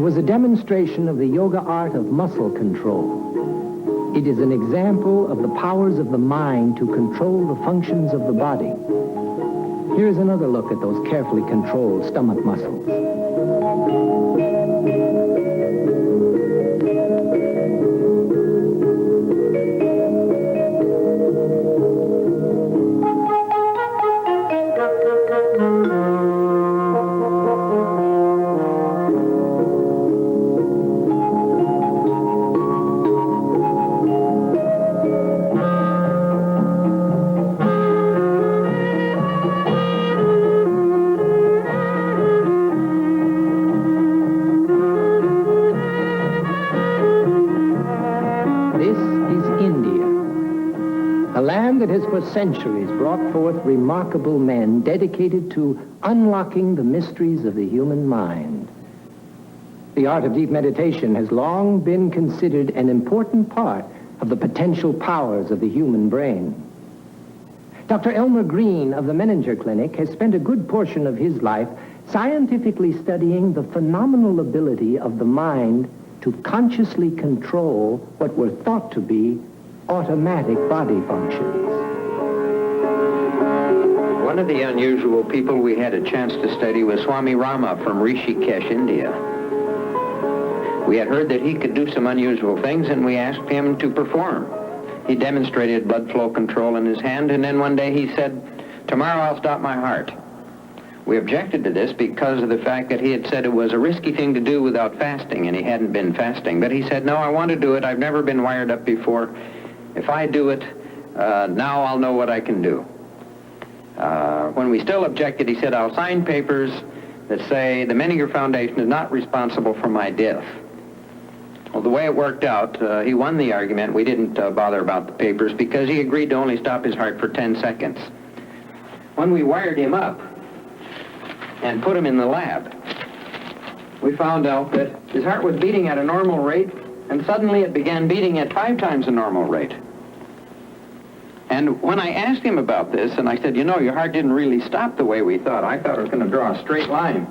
was a demonstration of the yoga art of muscle control. It is an example of the powers of the mind to control the functions of the body. Here's another look at those carefully controlled stomach muscles. For centuries brought forth remarkable men dedicated to unlocking the mysteries of the human mind. The art of deep meditation has long been considered an important part of the potential powers of the human brain. Dr. Elmer Green of the Menninger Clinic has spent a good portion of his life scientifically studying the phenomenal ability of the mind to consciously control what were thought to be automatic body functions. One of the unusual people we had a chance to study was Swami Rama from Rishikesh, India. We had heard that he could do some unusual things, and we asked him to perform. He demonstrated blood flow control in his hand, and then one day he said, "Tomorrow I'll stop my heart." We objected to this because of the fact that he had said it was a risky thing to do without fasting, and he hadn't been fasting. But he said, "No, I want to do it. I've never been wired up before. If I do it, now I'll know what I can do." When we still objected, he said, "I'll sign papers that say the Menninger Foundation is not responsible for my death." Well, the way it worked out, he won the argument. We didn't bother about the papers because he agreed to only stop his heart for 10 seconds. When we wired him up and put him in the lab, we found out that his heart was beating at a normal rate, and suddenly it began beating at 5 times the normal rate. And when I asked him about this, and I said, "You know, your heart didn't really stop the way we thought. I thought it was going to draw a straight line."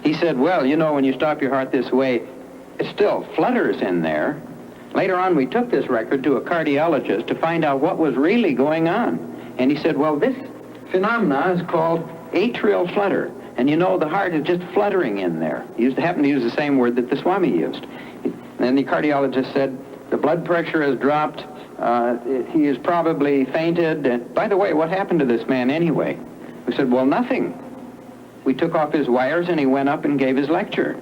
He said, "Well, you know, when you stop your heart this way, it still flutters in there." Later on, we took this record to a cardiologist to find out what was really going on. And he said, "Well, this phenomena is called atrial flutter. And you know, the heart is just fluttering in there." He happened to use the same word that the Swami used. And the cardiologist said, "The blood pressure has dropped. He is probably fainted. And by the way, what happened to this man anyway?" We said, "Well, nothing. We took off his wires and he went up and gave his lecture."